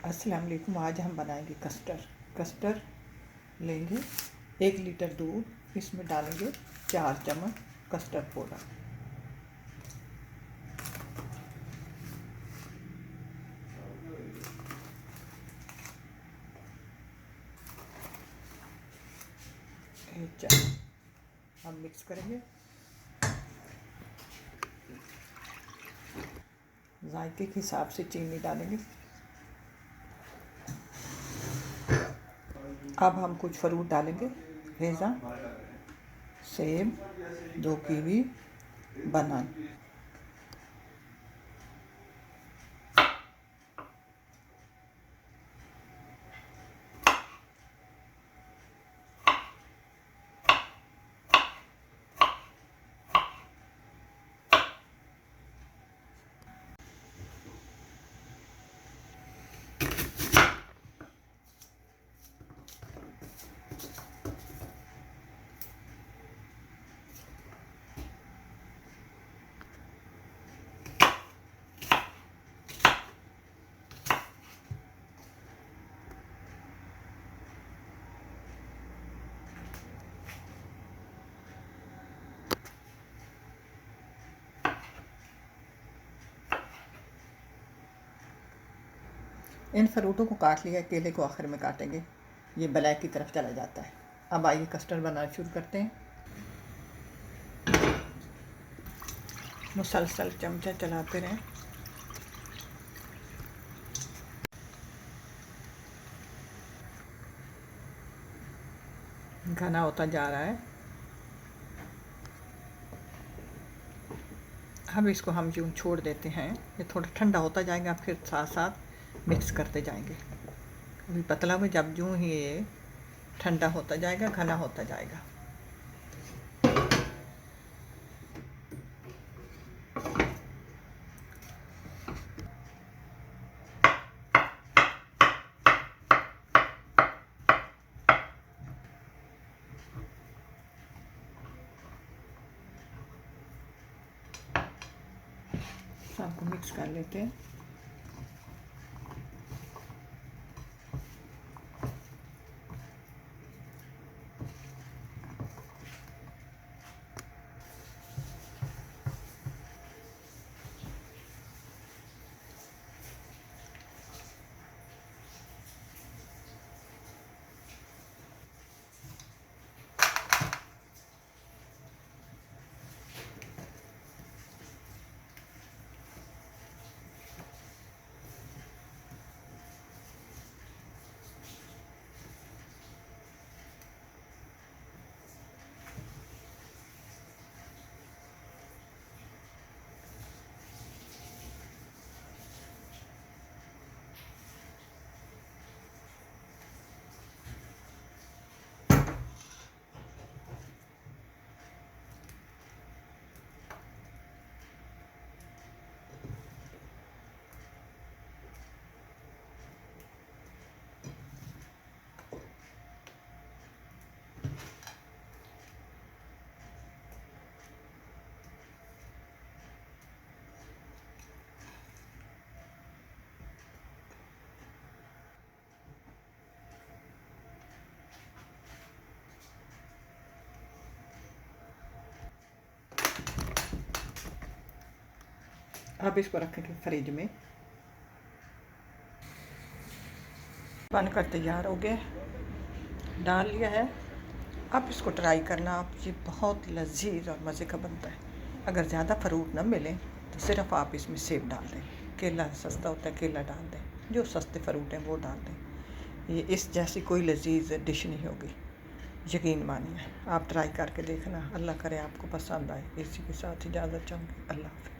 अस्सलाम वालेकुम। आज हम बनाएंगे कस्टर्ड लेंगे 1 लीटर दूध, इसमें डालेंगे 4 चम्मच कस्टर्ड पाउडर। हम मिक्स करेंगे। जायके के हिसाब से चीनी डालेंगे। अब हम कुछ फ्रूट डालेंगे, रेज़ा, सेब, 2 कीवी, बनाना। इन फ्रूटों को काट लिया, केले को आखिर में काटेंगे, ये ब्लैक की तरफ चला जाता है। अब आइए कस्टर्ड बनाना शुरू करते हैं। मुसलसल चमचा चलाते रहें। घना होता जा रहा है। अब इसको हम यूँ छोड़ देते हैं, ये थोड़ा ठंडा होता जाएगा, फिर साथ साथ मिक्स करते जाएंगे। अभी पतला में जब यूँ ही ये ठंडा होता जाएगा, घना होता जाएगा। सबको मिक्स कर लेते हैं। अब इसको रखेंगे फ्रिज में। बनकर तैयार हो गया, डाल लिया है। अब इसको ट्राई करना आप, ये बहुत लजीज और मज़े का बनता है। अगर ज़्यादा फ्रूट ना मिले तो सिर्फ आप इसमें सेब डाल दें, केला सस्ता होता है, केला डाल दें, जो सस्ते फ्रूट हैं वो डाल दें। ये इस जैसी कोई लजीज डिश नहीं होगी, यकीन मानिए। आप ट्राई करके देखना। अल्लाह करे आपको पसंद आए। इसी के साथ इजाज़त चाहूँगी। अल्लाह हाफ़िज़।